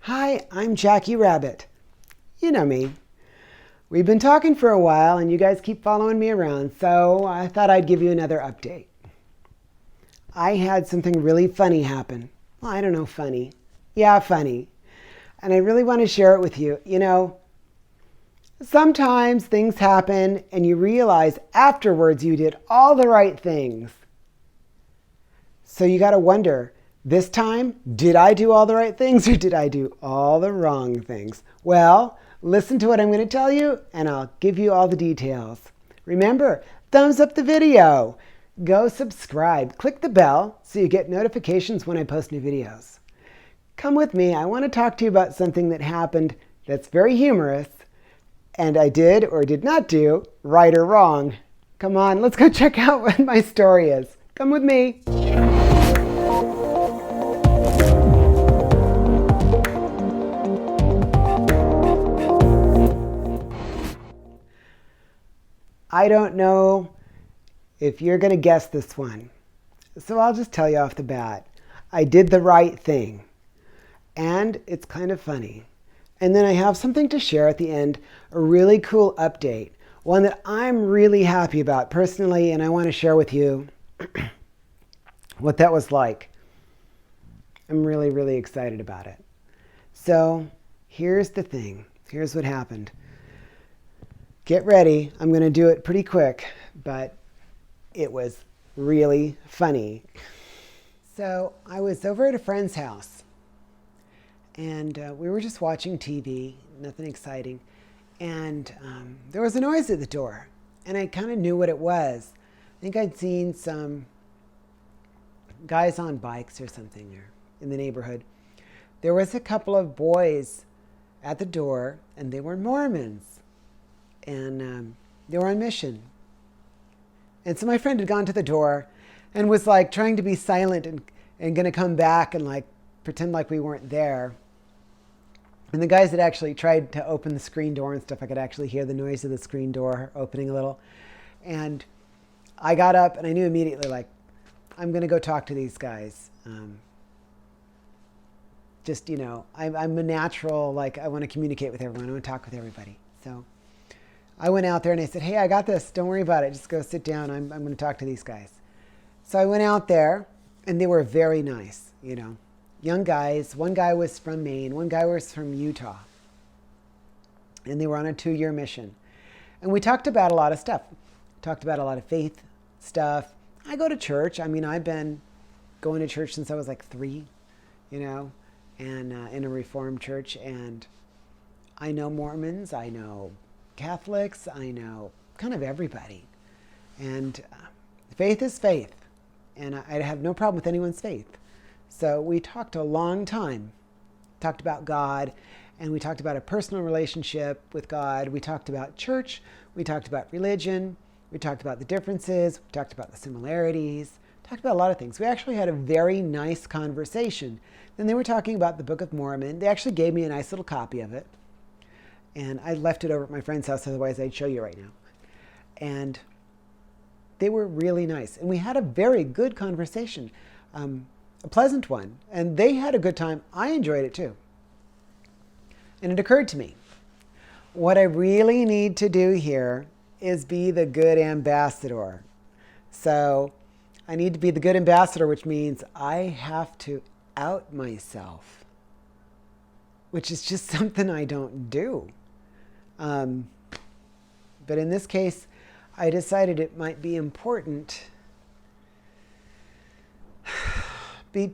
Hi, I'm Jackie Rabbit. You know me. We've been talking for a while and you guys keep following me around, so I thought I'd give you another update. I had something really funny happen. Well, I don't know, funny. Yeah, funny. And I really want to share it with you. You know, sometimes things happen and you realize afterwards you did all the right things. So you got to wonder, this time, did I do all the right things or did I do all the wrong things? Well, listen to what I'm going to tell you and I'll give you all the details. Remember, thumbs up the video. Go subscribe. Click the bell so you get notifications when I post new videos. Come with me. I want to talk to you about something that happened that's very humorous and I did or did not do right or wrong. Come on, let's go check out what my story is. Come with me. I don't know if you're going to guess this one, so I'll just tell you off the bat. I did the right thing, and it's kind of funny. And then I have something to share at the end, a really cool update, one that I'm really happy about personally, and I want to share with you what that was like. I'm really, really excited about it. So here's the thing. Here's what happened. Get ready. I'm going to do it pretty quick, but it was really funny. So I was over at a friend's house, and we were just watching TV, nothing exciting. And there was a noise at the door, and I kind of knew what it was. I think I'd seen some guys on bikes or something in the neighborhood. There was a couple of boys at the door, and they were Mormons. And they were on mission. And so my friend had gone to the door and was like trying to be silent and going to come back and like pretend like we weren't there. And the guys had actually tried to open the screen door and stuff. I could actually hear the noise of the screen door opening a little. And I got up and I knew immediately, like, I'm going to go talk to these guys. Just, you know, I'm a natural, like, I want to communicate with everyone. I want to talk with everybody. So I went out there and I said, hey, I got this. Don't worry about it. Just go sit down. I'm going to talk to these guys. So I went out there and they were very nice, you know, young guys. One guy was from Maine. One guy was from Utah. And they were on a 2-year mission. And we talked about a lot of stuff. Talked about a lot of faith stuff. I go to church. I mean, I've been going to church since I was like 3, you know, and in a Reformed church. And I know Mormons. I know Catholics, I know kind of everybody. And faith is faith. And I have no problem with anyone's faith. So we talked a long time. Talked about God, and we talked about a personal relationship with God. We talked about church. We talked about religion. We talked about the differences. We talked about the similarities. Talked about a lot of things. We actually had a very nice conversation. Then they were talking about the Book of Mormon. They actually gave me a nice little copy of it. And I left it over at my friend's house, otherwise I'd show you right now. And they were really nice. And we had a very good conversation, a pleasant one. And they had a good time. I enjoyed it too. And it occurred to me, what I really need to do here is be the good ambassador. So I need to be the good ambassador, which means I have to out myself, which is just something I don't do. But in this case, I decided it might be important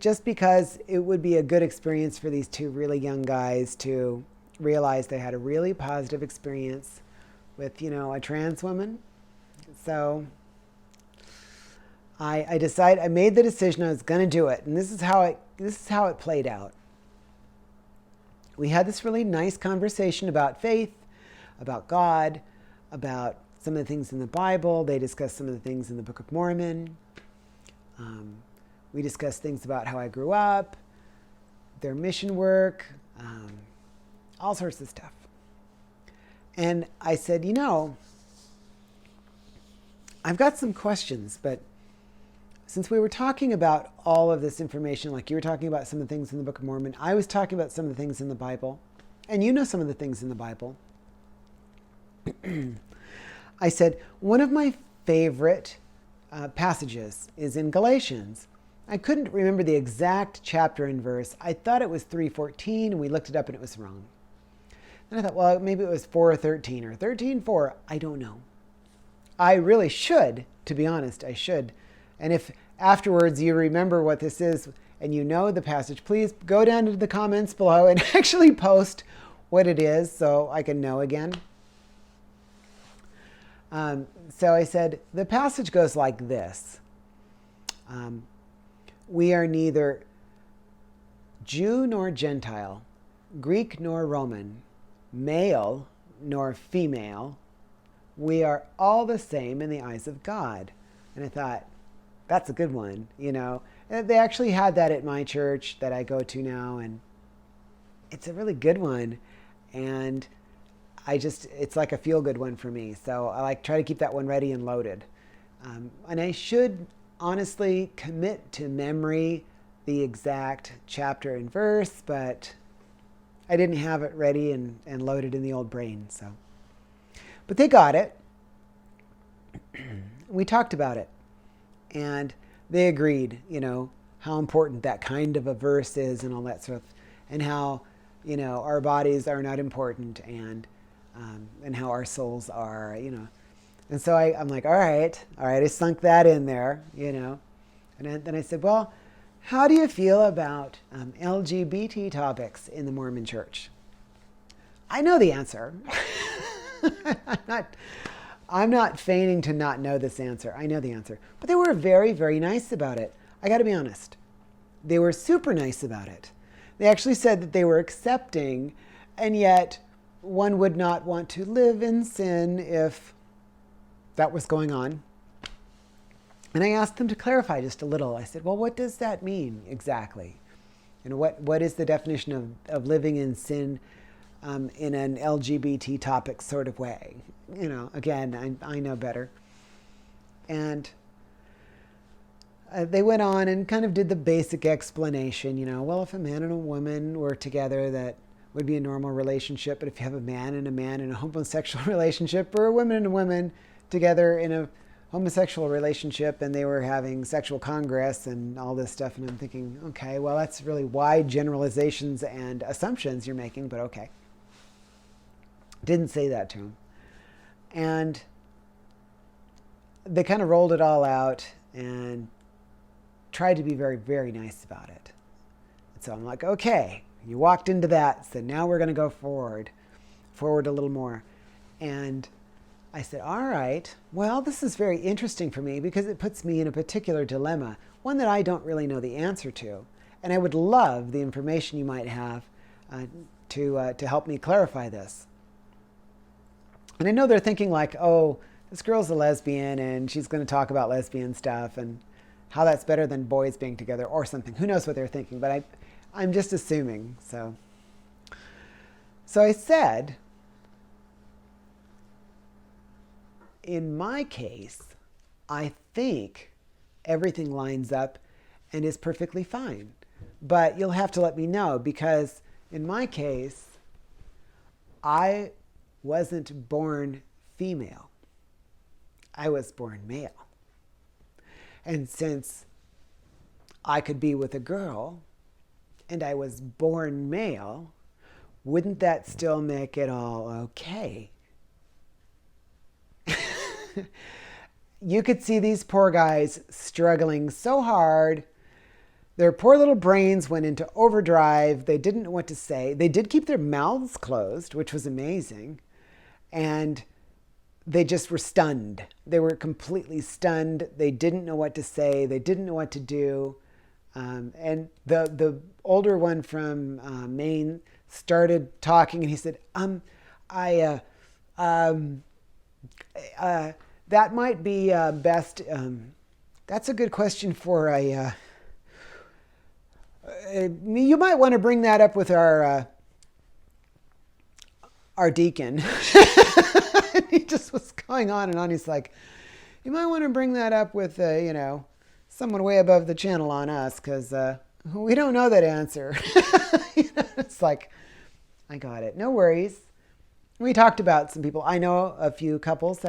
just because it would be a good experience for these 2 really young guys to realize they had a really positive experience with, you know, a trans woman. So I made the decision I was going to do it. And this is how it played out. We had this really nice conversation about faith, about God, about some of the things in the Bible. They discussed some of the things in the Book of Mormon. We discussed things about how I grew up, their mission work, all sorts of stuff. And I said, you know, I've got some questions, but since we were talking about all of this information, like you were talking about some of the things in the Book of Mormon, I was talking about some of the things in the Bible, and you know some of the things in the Bible. I said, one of my favorite passages is in Galatians. I couldn't remember the exact chapter and verse. I thought it was 3:14, and we looked it up and it was wrong. And I thought, well, maybe it was 4:13 or 13:4. I don't know. I really should, to be honest, I should. And if afterwards you remember what this is and you know the passage, please go down into the comments below and actually post what it is so I can know again. So I said, the passage goes like this. We are neither Jew nor Gentile, Greek nor Roman, male nor female. We are all the same in the eyes of God. And I thought, that's a good one, you know. And they actually had that at my church that I go to now, and it's a really good one. And it's like a feel-good one for me. So I try to keep that one ready and loaded. And I should honestly commit to memory the exact chapter and verse, but I didn't have it ready and loaded in the old brain. So, but they got it. We talked about it. And they agreed, you know, how important that kind of a verse is and all that sort of, and how, you know, our bodies are not important and how our souls are, you know. And so I'm like, all right, I sunk that in there, you know. And then I said, well, how do you feel about LGBT topics in the Mormon church? I know the answer. I'm not feigning to not know this answer. I know the answer. But they were very, very nice about it. I got to be honest. They were super nice about it. They actually said that they were accepting, and yet one would not want to live in sin if that was going on. And I asked them to clarify just a little. I said, well, what does that mean exactly? You know, what is the definition of living in sin in an LGBT topic sort of way? You know, again, I know better. And they went on and kind of did the basic explanation, you know, well, if a man and a woman were together, that would be a normal relationship. But if you have a man in a homosexual relationship, or a woman and a woman together in a homosexual relationship, and they were having sexual congress and all this stuff, and I'm thinking, okay, well, that's really wide generalizations and assumptions you're making, but okay. Didn't say that to him. And they kind of rolled it all out and tried to be very, very nice about it. And so I'm like, okay, you walked into that, so now we're going to go forward a little more. And I said, all right, well, this is very interesting for me because it puts me in a particular dilemma, one that I don't really know the answer to. And I would love the information you might have to help me clarify this. And I know they're thinking like, oh, this girl's a lesbian and she's going to talk about lesbian stuff and how that's better than boys being together or something. Who knows what they're thinking, but I'm just assuming. So I said, in my case, I think everything lines up and is perfectly fine. But you'll have to let me know, because in my case, I wasn't born female. I was born male. And since I could be with a girl and I was born male, wouldn't that still make it all okay? You could see these poor guys struggling so hard. Their poor little brains went into overdrive. They didn't know what to say. They did keep their mouths closed, which was amazing. And they just were stunned. They were completely stunned. They didn't know what to say. They didn't know what to do. And the older one from Maine started talking, and he said, that might be best. That's a good question for you might want to bring that up with our deacon. He just was going on and on. He's like, you might want to bring that up with, someone way above the channel on us because we don't know that answer. It's like, I got it. No worries. We talked about some people. I know a few couples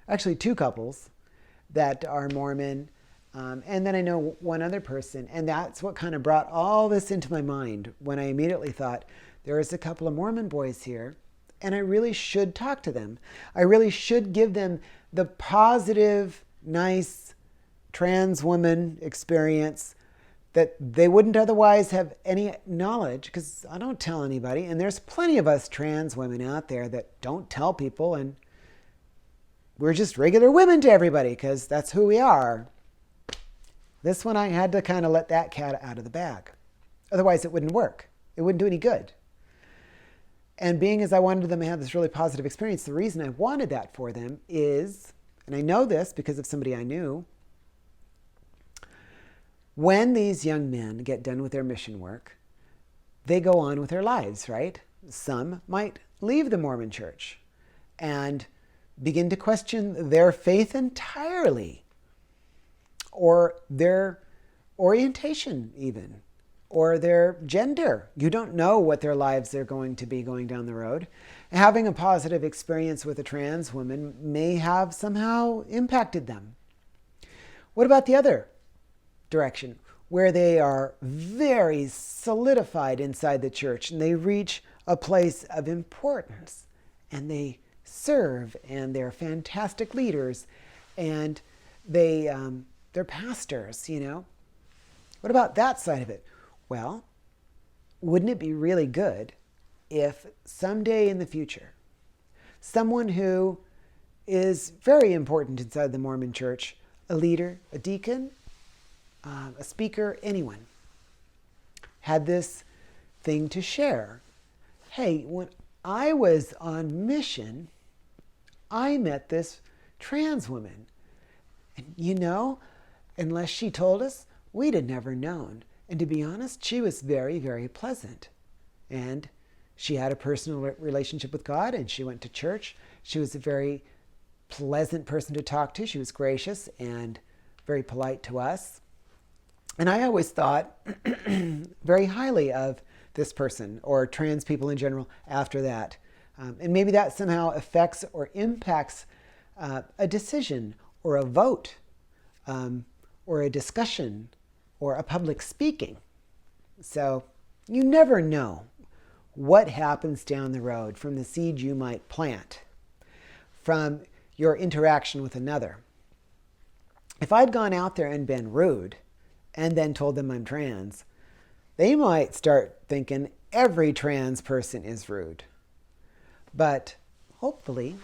actually 2 couples that are Mormon. And then I know one other person. And that's what kind of brought all this into my mind when I immediately thought, there is a couple of Mormon boys here, and I really should talk to them. I really should give them the positive, nice trans woman experience that they wouldn't otherwise have any knowledge, because I don't tell anybody. And there's plenty of us trans women out there that don't tell people, and we're just regular women to everybody because that's who we are. This one I had to kind of let that cat out of the bag. Otherwise it wouldn't work. It wouldn't do any good. And being as I wanted them to have this really positive experience, the reason I wanted that for them is, and I know this because of somebody I knew, when these young men get done with their mission work, they go on with their lives, right? Some might leave the Mormon church and begin to question their faith entirely, or their orientation even, or their gender. You don't know what their lives are going to be going down the road. Having a positive experience with a trans woman may have somehow impacted them. What about the other direction, where they are very solidified inside the church and they reach a place of importance and they serve and they're fantastic leaders and they're pastors, What about that side of it? Well, wouldn't it be really good if someday in the future, someone who is very important inside the Mormon church, a leader, a deacon, a speaker, anyone, had this thing to share? Hey, when I was on mission, I met this trans woman. And unless she told us, we'd have never known. And to be honest, she was very, very pleasant. And she had a personal relationship with God, and she went to church. She was a very pleasant person to talk to. She was gracious and very polite to us. And I always thought very highly of this person, or trans people in general, after that. And maybe that somehow affects or impacts a decision or a vote or a discussion or a public speaking. So you never know what happens down the road from the seed you might plant from your interaction with another. If I'd gone out there and been rude and then told them I'm trans, they might start thinking every trans person is rude. But hopefully,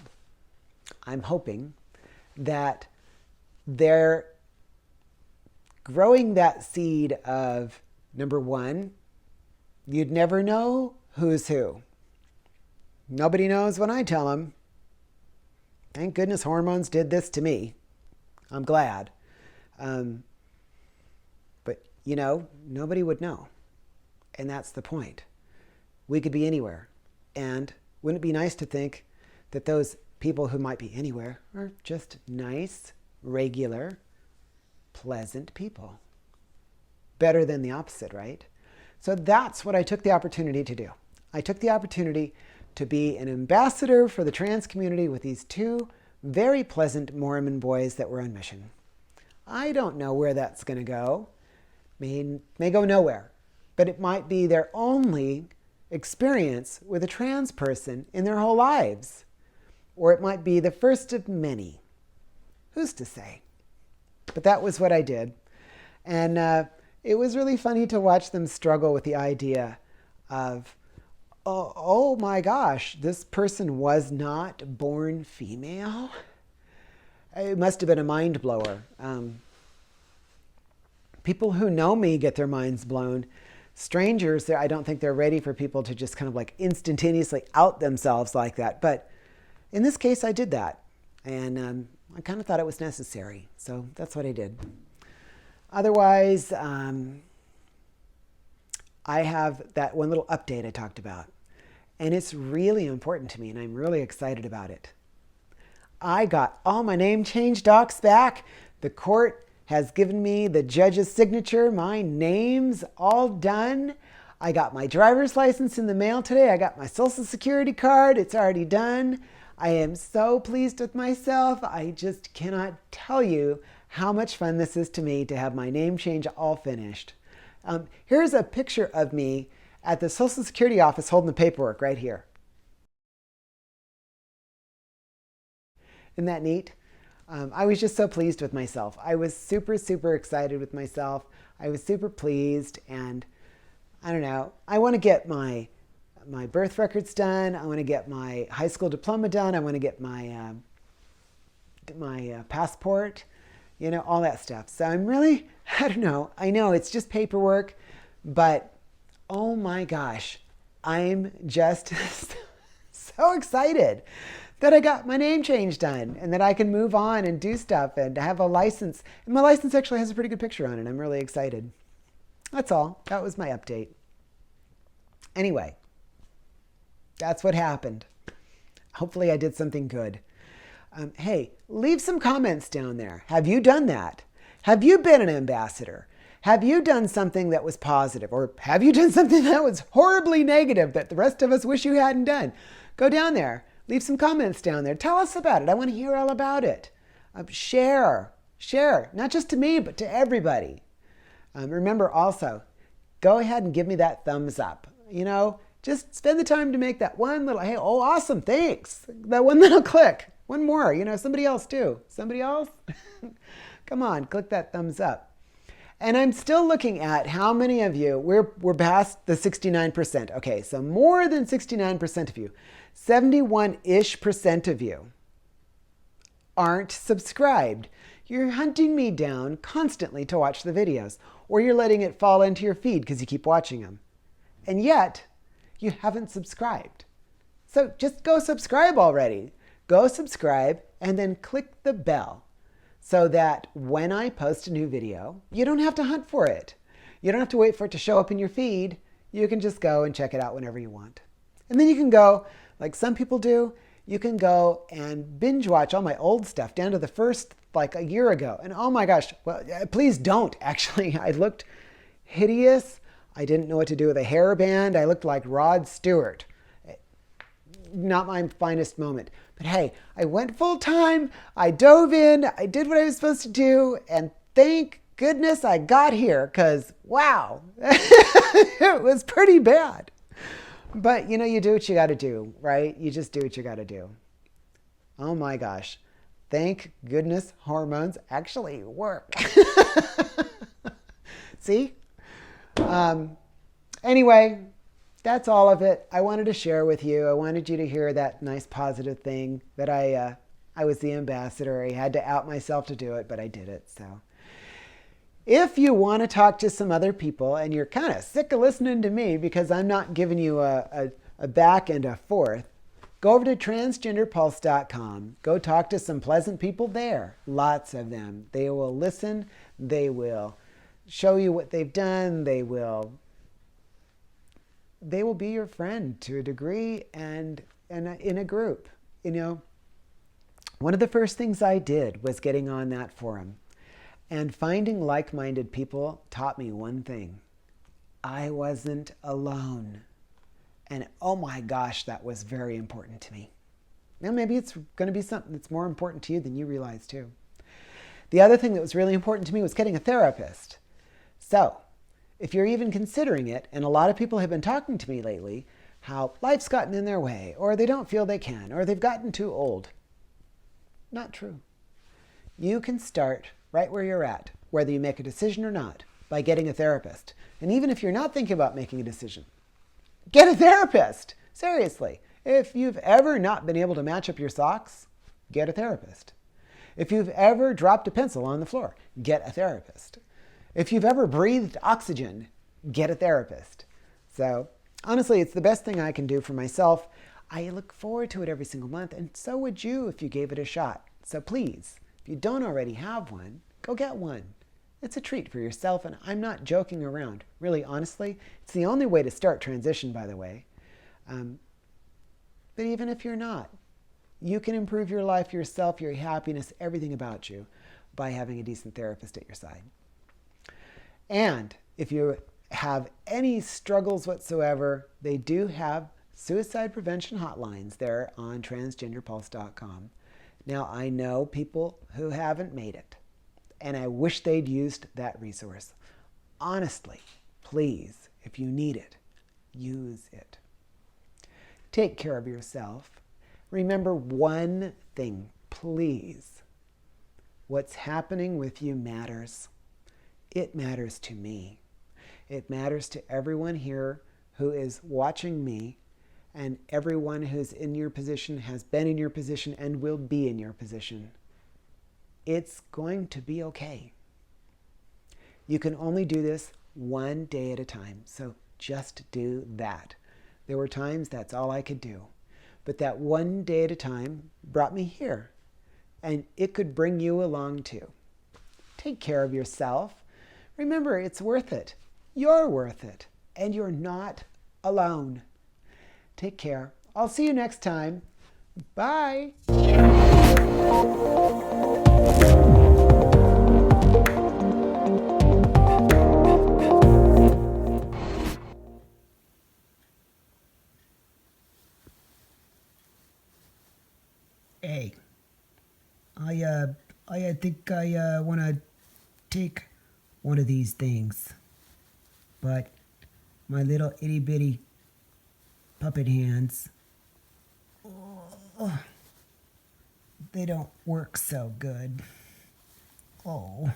I'm hoping that they're growing that seed of, number one, you'd never know who's who. Nobody knows when I tell them. Thank goodness hormones did this to me. I'm glad. But, nobody would know. And that's the point. We could be anywhere. And wouldn't it be nice to think that those people who might be anywhere are just nice, regular, pleasant people? Better than the opposite, right? So that's what I took the opportunity to do. I took the opportunity to be an ambassador for the trans community with these 2 very pleasant Mormon boys that were on mission. I don't know where that's going to go. May go nowhere. But it might be their only experience with a trans person in their whole lives. Or it might be the first of many. Who's to say? But that was what I did. And it was really funny to watch them struggle with the idea of, oh my gosh, this person was not born female? It must have been a mind blower. People who know me get their minds blown. Strangers, I don't think they're ready for people to just kind of like instantaneously out themselves like that. But in this case, I did that. And I kind of thought it was necessary. So that's what I did. Otherwise, I have that one little update I talked about. And it's really important to me, and I'm really excited about it. I got all my name change docs back. The court has given me the judge's signature. My name's all done. I got my driver's license in the mail today. I got my social security card. It's already done. I am so pleased with myself. I just cannot tell you how much fun this is to me to have my name change all finished. Here's a picture of me at the Social Security office holding the paperwork right here. Isn't that neat? I was just so pleased with myself. I was super, super excited with myself. I was super pleased, and I don't know, I want to get my birth records done. I want to get my high school diploma done. I want to get my passport, all that stuff. So I'm really, I don't know. I know it's just paperwork, but oh my gosh, I'm just so excited that I got my name change done and that I can move on and do stuff and have a license. And my license actually has a pretty good picture on it. I'm really excited. That's all. That was my update. Anyway, that's what happened. Hopefully I did something good. Hey, leave some comments down there. Have you done that? Have you been an ambassador? Have you done something that was positive? Or have you done something that was horribly negative that the rest of us wish you hadn't done? Go down there. Leave some comments down there. Tell us about it. I want to hear all about it. Share, not just to me, but to everybody. Remember also, go ahead and give me that thumbs up. Just spend the time to make that one little, hey, oh, awesome, thanks. That one little click. One more, somebody else too. Somebody else? Come on, click that thumbs up. And I'm still looking at how many of you, we're past the 69%. Okay, so more than 69% of you, 71-ish% of you aren't subscribed. You're hunting me down constantly to watch the videos, or you're letting it fall into your feed because you keep watching them. And yet, you haven't subscribed. So just go subscribe already. Go subscribe and then click the bell so that when I post a new video, you don't have to hunt for it. You don't have to wait for it to show up in your feed. You can just go and check it out whenever you want. And then you can go, like some people do, you can go and binge watch all my old stuff down to the first, like a year ago. And oh my gosh, well, please don't. Actually, I looked hideous. I didn't know what to do with a hairband. I looked like Rod Stewart. Not my finest moment. But hey, I went full time. I dove in. I did what I was supposed to do. And thank goodness I got here because, wow, it was pretty bad. But, you do what you got to do, right? You just do what you got to do. Oh my gosh. Thank goodness hormones actually work. See? Anyway, that's all of it. I wanted to share with you. I wanted you to hear that nice positive thing that I was the ambassador. I had to out myself to do it, but I did it. So if you want to talk to some other people and you're kind of sick of listening to me because I'm not giving you a back and a forth, go over to transgenderpulse.com. Go talk to some pleasant people there. Lots of them. They will listen. They will show you what they've done. They will be your friend to a degree and in a group. One of the first things I did was getting on that forum. And finding like-minded people taught me one thing. I wasn't alone. And oh my gosh, that was very important to me. Now maybe it's going to be something that's more important to you than you realize too. The other thing that was really important to me was getting a therapist. So if you're even considering it, and a lot of people have been talking to me lately, how life's gotten in their way, or they don't feel they can, or they've gotten too old. Not true. You can start right where you're at, whether you make a decision or not, by getting a therapist. And even if you're not thinking about making a decision, get a therapist. Seriously. If you've ever not been able to match up your socks, get a therapist. If you've ever dropped a pencil on the floor, get a therapist. If you've ever breathed oxygen, get a therapist. So honestly, it's the best thing I can do for myself. I look forward to it every single month, and so would you if you gave it a shot. So please, if you don't already have one, go get one. It's a treat for yourself, and I'm not joking around. Really, honestly, it's the only way to start transition, by the way. But even if you're not, you can improve your life, yourself, your happiness, everything about you by having a decent therapist at your side. And if you have any struggles whatsoever, they do have suicide prevention hotlines there on transgenderpulse.com. Now, I know people who haven't made it, and I wish they'd used that resource. Honestly, please, if you need it, use it. Take care of yourself. Remember one thing, please. What's happening with you matters. It matters to me. It matters to everyone here who is watching me, and everyone who's in your position, has been in your position, and will be in your position. It's going to be okay. You can only do this one day at a time, so just do that. There were times that's all I could do. But that one day at a time brought me here, and it could bring you along too. Take care of yourself. Remember, it's worth it. You're worth it, and you're not alone. Take care. I'll see you next time. Bye. Hey, I think I want to take one of these things, but my little itty bitty puppet hands, oh, they don't work so good. Oh.